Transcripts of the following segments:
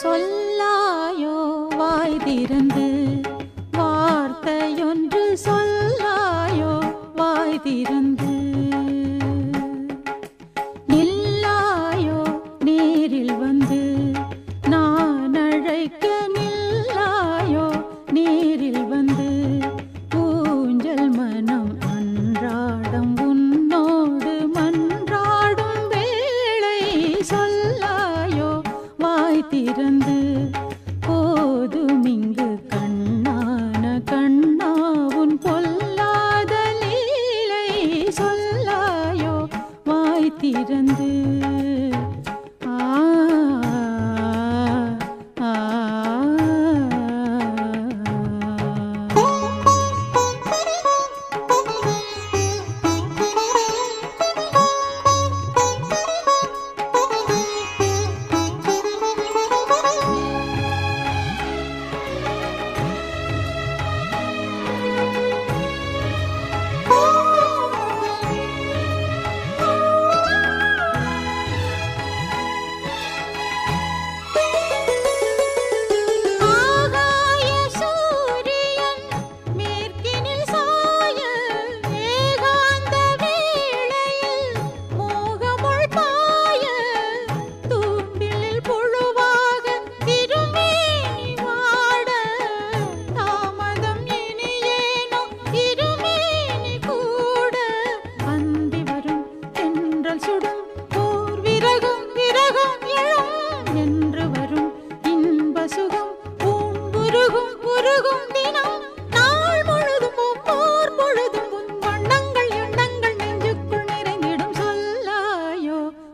சொல்லாயோ வாய் திறந்து வார்த்தையொன்று சொல்லாயோ வாய் திறந்து நில்லாயோ நேரில் வந்து நான் அழைக்க நில்லாயோ நேரில் வந்து ஊஞ்சல் மனம் அன்றாடம் உன்னோடு மன்றாடும் வேளை சொல்லாயோ வாய் திறந்து போதும் இங்கு கண்ணான கண்ணாவுன் பொல்லாத லீலை சொல்லாயோ வாய் திறந்து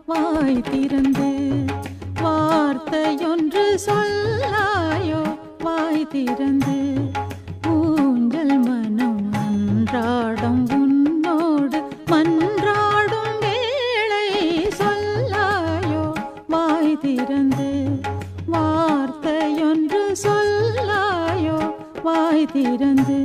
வாய் திறந்து வார்த்தையொன்று சொல்லாயோ வாய் திறந்து ஊஞ்சல் மனம் அன்றாடம் உன்னோடு மன்றாடும் வேளை சொல்லாயோ வாய் திறந்து வார்த்தையொன்று சொல்லாயோ வாய் திறந்து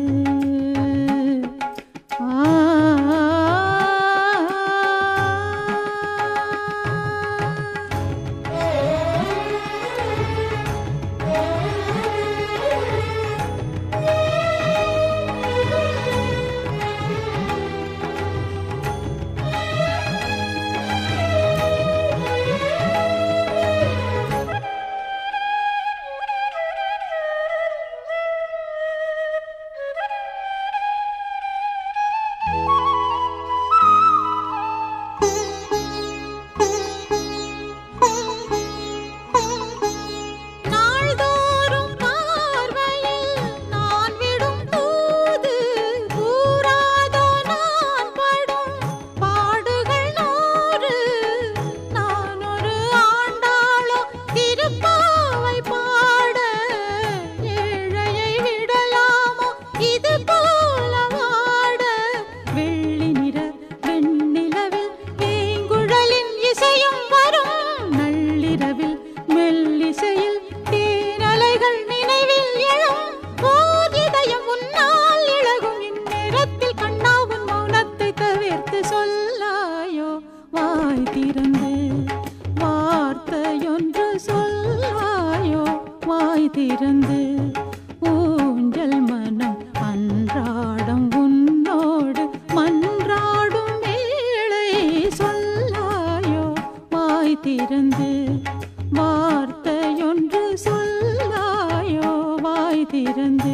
வாய் திறந்து வார்த்தையொன்று சொல்லாயோ வாய் திறந்து ஊஞ்சல் மனம் அன்றாடம் உன்னோடு மன்றாடும் வேளை சொல்லாயோ வாய் திறந்து வார்த்தையொன்று சொல்லாயோ வாய் திறந்து